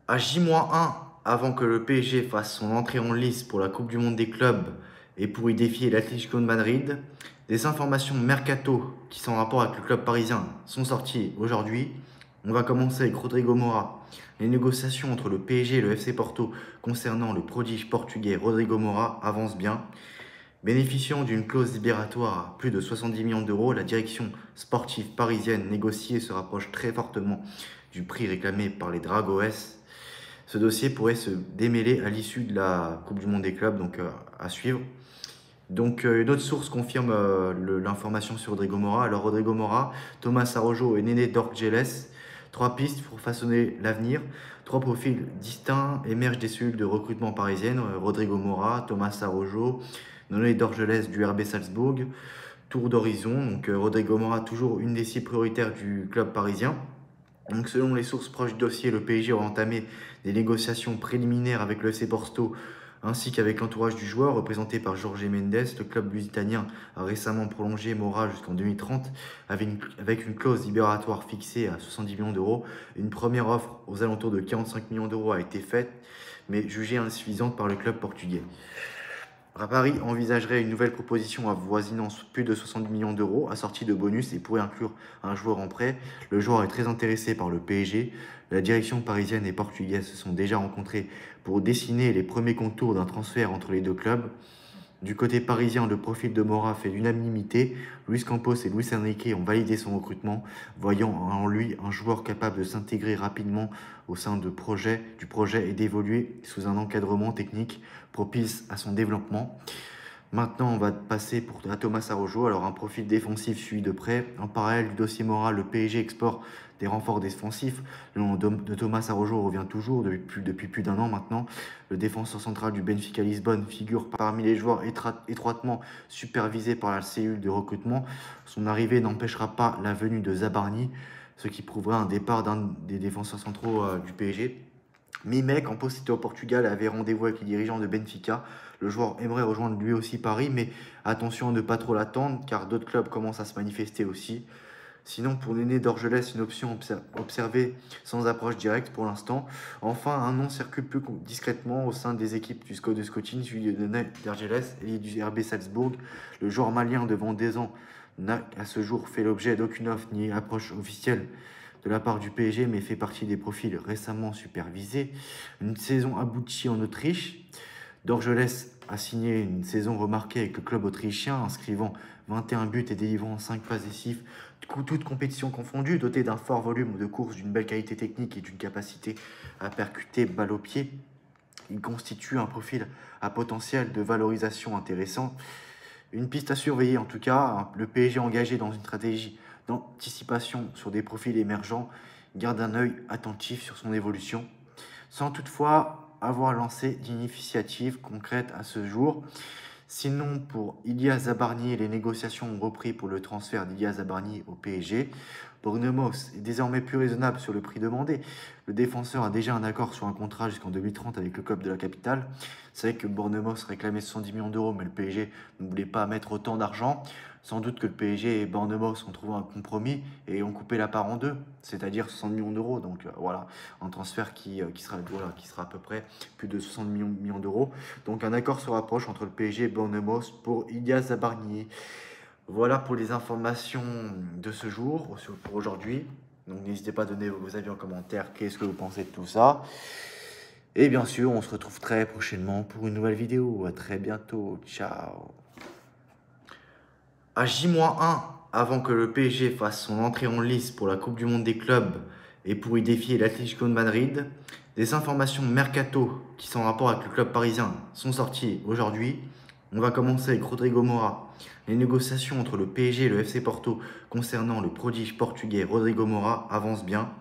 À J-1, avant que le PSG fasse son entrée en lice pour la Coupe du Monde des clubs et pour y défier l'Atlético de Madrid, des informations mercato qui sont en rapport avec le club parisien sont sorties aujourd'hui. On va commencer avec Rodrigo Mora. Les négociations entre le PSG et le FC Porto concernant le prodige portugais Rodrigo Mora avancent bien. Bénéficiant d'une clause libératoire à plus de 70 millions d'euros, la direction sportive parisienne négociée se rapproche très fortement du prix réclamé par les Dragões. Ce dossier pourrait se démêler à l'issue de la Coupe du Monde des clubs, donc à suivre. Donc une autre source confirme l'information sur Rodrigo Mora. Alors Rodrigo Mora, Thomas Araujo et Néné Dorgeles, trois pistes pour façonner l'avenir. Trois profils distincts émergent des cellules de recrutement parisiennes. Rodrigo Mora, Thomas Araujo, Néné Dorgeles du RB Salzbourg. Tour d'horizon, donc Rodrigo Mora toujours une des cibles prioritaires du club parisien. Donc, selon les sources proches du dossier, le PSG aura entamé des négociations préliminaires avec le FC Porto ainsi qu'avec l'entourage du joueur représenté par Jorge Mendes. Le club lusitanien a récemment prolongé Mora jusqu'en 2030 avec une clause libératoire fixée à 70 millions d'euros. Une première offre aux alentours de 45 millions d'euros a été faite, mais jugée insuffisante par le club portugais. Paris envisagerait une nouvelle proposition avoisinant plus de 70 millions d'euros, assortie de bonus et pourrait inclure un joueur en prêt. Le joueur est très intéressé par le PSG. La direction parisienne et portugaise se sont déjà rencontrées pour dessiner les premiers contours d'un transfert entre les deux clubs. Du côté parisien, le profil de Mora fait l'unanimité. Luis Campos et Luis Enrique ont validé son recrutement, voyant en lui un joueur capable de s'intégrer rapidement au sein du projet et d'évoluer sous un encadrement technique propice à son développement. Maintenant, on va passer à Thomas Araujo. Alors, un profil défensif suivi de près. En parallèle du dossier Mora, le PSG explore des renforts défensifs. Le nom de Thomas Araujo revient toujours depuis plus d'un an maintenant. Le défenseur central du Benfica Lisbonne figure parmi les joueurs étroitement supervisés par la cellule de recrutement. Son arrivée n'empêchera pas la venue de Zabarni, ce qui prouvera un départ d'un des défenseurs centraux du PSG. Mi-mai, Campos était au Portugal et avait rendez-vous avec les dirigeants de Benfica. Le joueur aimerait rejoindre lui aussi Paris, mais attention à ne pas trop l'attendre, car d'autres clubs commencent à se manifester aussi. Sinon, pour Néné Dorgelès, une option observée sans approche directe pour l'instant. Enfin, un nom circule plus discrètement au sein des équipes du SCO de Scotland, celui de Néné Dorgelès et du RB Salzbourg. Le joueur malien de 22 ans n'a à ce jour fait l'objet d'aucune offre ni approche officielle de la part du PSG, mais fait partie des profils récemment supervisés. Une saison aboutie en Autriche. Dorgelès a signé une saison remarquée avec le club autrichien, inscrivant 21 buts et délivrant 5 passes décisives, toutes compétitions confondues, doté d'un fort volume de course, d'une belle qualité technique et d'une capacité à percuter balle au pied. Il constitue un profil à potentiel de valorisation intéressant. Une piste à surveiller en tout cas, le PSG engagé dans une stratégie d'anticipation sur des profils émergents garde un œil attentif sur son évolution, sans toutefois avoir lancé d'initiative concrète à ce jour. Sinon, pour Ilia Zabarni, les négociations ont repris pour le transfert d'Ilia Zabarni au PSG. Bournemouth est désormais plus raisonnable sur le prix demandé. Le défenseur a déjà un accord sur un contrat jusqu'en 2030 avec le club de la capitale. C'est vrai que Bournemouth réclamait 70 millions d'euros, mais le PSG ne voulait pas mettre autant d'argent. Sans doute que le PSG et Bournemouth ont trouvé un compromis et ont coupé la part en deux, c'est-à-dire 60 millions d'euros. Donc voilà, un transfert qui sera à peu près plus de 60 millions d'euros. Donc un accord se rapproche entre le PSG et Bournemouth pour Ilia Zabarni. Voilà pour les informations de ce jour, pour aujourd'hui. Donc n'hésitez pas à donner vos avis en commentaire, qu'est-ce que vous pensez de tout ça. Et bien sûr, on se retrouve très prochainement pour une nouvelle vidéo. À très bientôt, ciao. À J-1, avant que le PSG fasse son entrée en lice pour la Coupe du Monde des clubs et pour y défier l'Atlético de Madrid, des informations mercato qui sont en rapport avec le club parisien sont sorties aujourd'hui. On va commencer avec Rodrigo Mora. Les négociations entre le PSG et le FC Porto concernant le prodige portugais Rodrigo Mora avancent bien.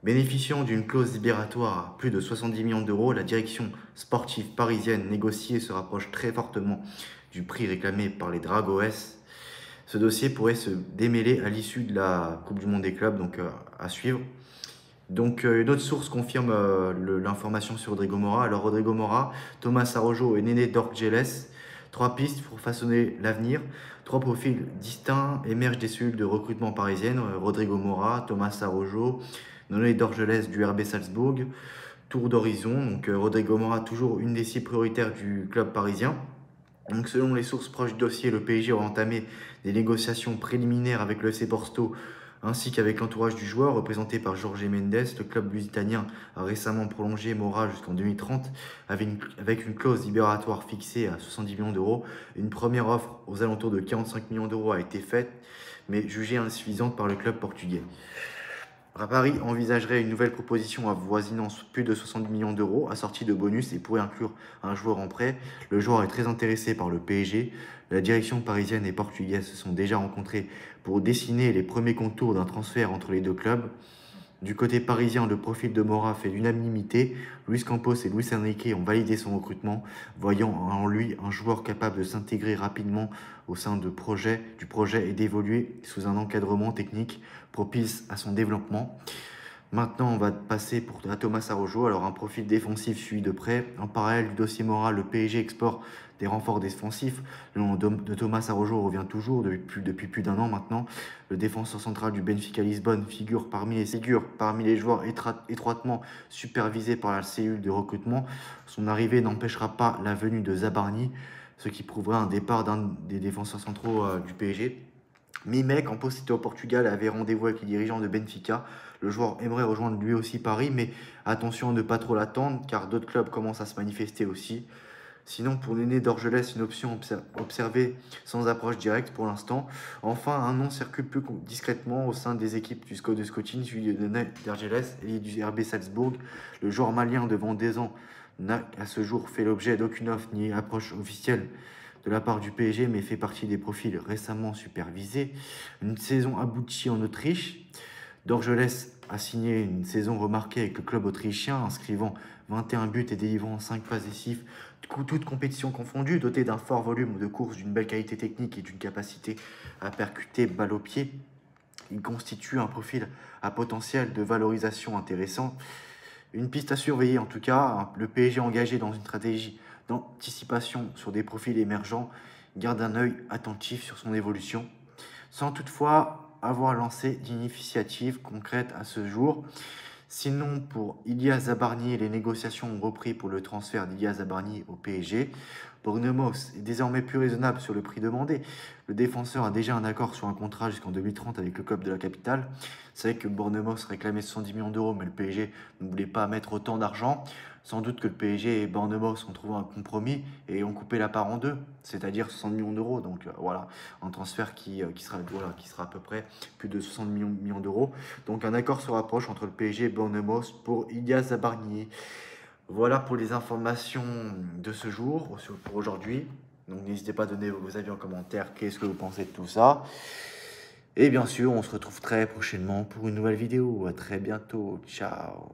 Bénéficiant d'une clause libératoire à plus de 70 millions d'euros, la direction sportive parisienne négociée se rapproche très fortement du prix réclamé par les Dragões. Ce dossier pourrait se démêler à l'issue de la Coupe du Monde des clubs, donc à suivre. Donc une autre source confirme l'information sur Rodrigo Mora. Alors Rodrigo Mora, Thomas Araujo et Néné Dorgeles, trois pistes pour façonner l'avenir. Trois profils distincts émergent des cellules de recrutement parisiennes. Rodrigo Mora, Thomas Araujo, Néné Dorgeles du RB Salzbourg. tour d'horizon. Donc Rodrigo Mora, toujours une des cibles prioritaires du club parisien. Donc, selon les sources proches du dossier, le PSG aura entamé des négociations préliminaires avec le FC Porto ainsi qu'avec l'entourage du joueur, représenté par Jorge Mendes. Le club lusitanien a récemment prolongé Mora jusqu'en 2030 avec une clause libératoire fixée à 70 millions d'euros. Une première offre aux alentours de 45 millions d'euros a été faite, mais jugée insuffisante par le club portugais. Paris envisagerait une nouvelle proposition avoisinant plus de 60 millions d'euros, assortie de bonus et pourrait inclure un joueur en prêt. Le joueur est très intéressé par le PSG. La direction parisienne et portugaise se sont déjà rencontrées pour dessiner les premiers contours d'un transfert entre les deux clubs. Du côté parisien, le profil de Mora fait l'unanimité. Luis Campos et Luis Enrique ont validé son recrutement, voyant en lui un joueur capable de s'intégrer rapidement au sein du projet et d'évoluer sous un encadrement technique propice à son développement. Maintenant, on va passer à Thomas Araujo. Alors, un profil défensif suivi de près. En parallèle du dossier Mora, le PSG explore des renforts défensifs. Le nom de Thomas Araujo revient toujours depuis plus d'un an maintenant. Le défenseur central du Benfica Lisbonne figure parmi les joueurs étroitement supervisés par la cellule de recrutement. Son arrivée n'empêchera pas la venue de Zabarni, ce qui prouvera un départ d'un des défenseurs centraux du PSG. Mimec, en poste était au Portugal, avait rendez-vous avec les dirigeants de Benfica. Le joueur aimerait rejoindre lui aussi Paris, mais attention à ne pas trop l'attendre, car d'autres clubs commencent à se manifester aussi. Sinon, pour l'aîné d'Orgelès, une option observée sans approche directe pour l'instant. Enfin, un nom circule plus discrètement au sein des équipes du SCO de Scotland, celui d'Orgelès et du RB Salzbourg. Le joueur malien de 22 ans n'a à ce jour fait l'objet d'aucune offre ni approche officielle de la part du PSG, mais fait partie des profils récemment supervisés. Une saison aboutie en Autriche. Dorgelès a signé une saison remarquée avec le club autrichien, inscrivant 21 buts et délivrant 5 passes décisives, toutes compétitions confondues, doté d'un fort volume de courses, d'une belle qualité technique et d'une capacité à percuter balle au pied. Il constitue un profil à potentiel de valorisation intéressant. Une piste à surveiller en tout cas. Le PSG engagé dans une stratégie d'anticipation sur des profils émergents garde un œil attentif sur son évolution, sans toutefois avoir lancé d'initiative concrète à ce jour. Sinon, pour Ilia Zabarni, les négociations ont repris pour le transfert d'Ilia Zabarni au PSG. Bournemouth est désormais plus raisonnable sur le prix demandé. Le défenseur a déjà un accord sur un contrat jusqu'en 2030 avec le club de la capitale. C'est vrai que Bournemouth réclamait 70 millions d'euros, mais le PSG ne voulait pas mettre autant d'argent. Sans doute que le PSG et Bournemouth ont trouvé un compromis et ont coupé la part en deux, c'est-à-dire 60 millions d'euros. Donc voilà, un transfert qui sera à peu près plus de 60 millions d'euros. Donc un accord se rapproche entre le PSG et Bournemouth pour Ilia Zabarni. Voilà pour les informations de ce jour, pour aujourd'hui. Donc n'hésitez pas à donner vos avis en commentaire, qu'est-ce que vous pensez de tout ça. Et bien sûr, on se retrouve très prochainement pour une nouvelle vidéo. À très bientôt, ciao.